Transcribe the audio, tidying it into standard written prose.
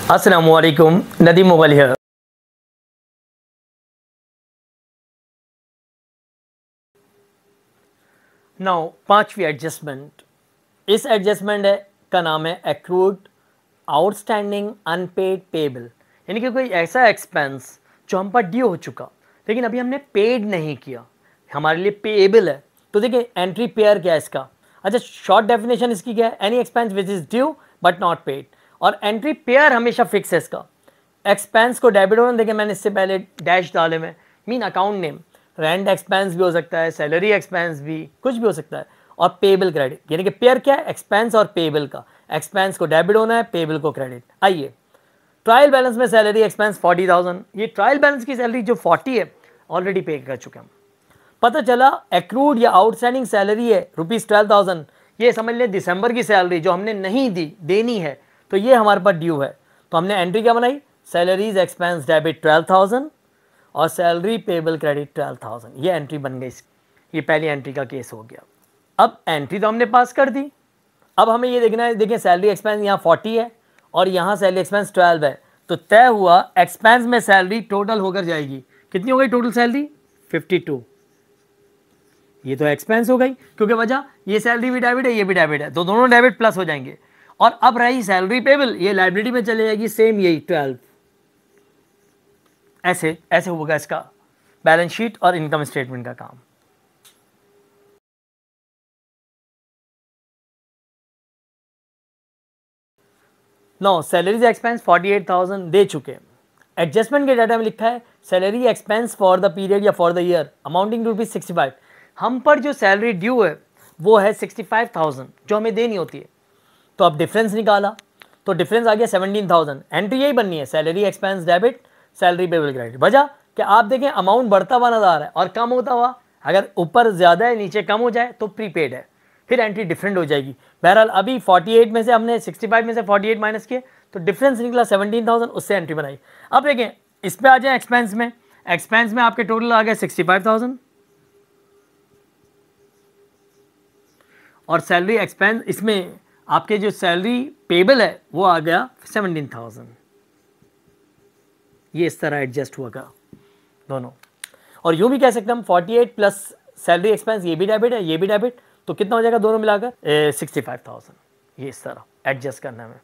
Assalamualaikum, Nadeem Mughal here. Now पांचवी adjustment, इस adjustment का नाम है एक्रूड आउटस्टैंडिंग अनपेड पेबल, यानी कि कोई ऐसा एक्सपेंस जो हम पर ड्यू हो चुका लेकिन अभी हमने पेड नहीं किया, हमारे लिए पेएबल है। तो देखिए एंट्री पेयर क्या है इसका। अच्छा, शॉर्ट डेफिनेशन इसकी क्या है, any expense which is due but not paid. और एंट्री पेयर हमेशा फिक्स है इसका। एक्सपेंस को डेबिट होना, देखिए मैंने इससे पहले डैश डाले में mean account name, rent expense भी हो सकता है, सैलरी एक्सपेंस भी, कुछ भी हो सकता है। और पेबल क्रेडिट, यानी कि पेयर क्या है, एक्सपेंस और पेबल का। एक्सपेंस को डेबिट होना है, पेबल को क्रेडिट। आइए, ट्रायल बैलेंस में सैलरी एक्सपेंस 40,000, ये ट्रायल बैलेंस की सैलरी जो 40 है ऑलरेडी पे कर चुके हम। पता चला एक्रूड या आउटस्टैंडिंग सैलरी है ₹12,000, ये समझ लें दिसंबर की सैलरी जो हमने नहीं दी, देनी है, तो ये हमारे पास ड्यू है। तो हमने एंट्री क्या बनाई, सैलरीज एक्सपेंस डेबिट 12,000 और सैलरी पेबल क्रेडिट 12,000, ये एंट्री बन गई। ये पहली एंट्री का केस हो गया। अब एंट्री तो हमने पास कर दी, अब हमें ये देखना है, देखिए सैलरी एक्सपेंस यहाँ 40 है और यहाँ सैलरी एक्सपेंस 12 है, तो तय हुआ एक्सपेंस में सैलरी टोटल होकर जाएगी, कितनी हो गई टोटल सैलरी 52। ये तो एक्सपेंस हो गई, क्योंकि वजह ये सैलरी भी डेबिट है, ये भी डेबिट है, तो दोनों डेबिट प्लस हो जाएंगे। और अब रही सैलरी पेबल, ये लायबिलिटी में चले जाएगी, सेम यही 12। ऐसे ऐसे होगा इसका बैलेंस शीट और इनकम स्टेटमेंट का काम। नो, सैलरीज एक्सपेंस 48,000 दे चुके। एडजस्टमेंट के डाटा में लिखा है salary expense for the period या for the year amounting to ₹65। हम पर जो सैलरी ड्यू है वो है 65,000 जो हमें देनी होती है। तो अब डिफरेंस निकाला तो डिफरेंस आ गया 17,000। एंट्री यही बननी है, salary expense debit salary payable credit. वजह कि आप देखें अमाउंट बढ़ता हुआ नजर आ रहा है और कम होता हुआ, अगर ऊपर ज़्यादा है नीचे कम हो जाए तो प्रीपेड है, फिर एंट्री डिफरेंट हो जाएगी। बहरहाल अभी 48 में से हमने 65 में से 48 माइनस किए तो डिफरेंस निकला 17,000, उससे एंट्री बनाई। अब देखें इस पे आ जाए एक्सपेंस में, एक्सपेंस में आपके टोटल आ गया 65,000 और सैलरी एक्सपेंस इसमें आपके जो सैलरी पेबल है वो आ गया 17,000। ये इस तरह एडजस्ट हुआ का दोनों। और यूँ भी कह सकते हम 48 प्लस सैलरी एक्सपेंस, ये भी डेबिट है ये भी डेबिट, तो कितना हो जाएगा दोनों मिलाकर 65,000। ये इस तरह एडजस्ट करना है।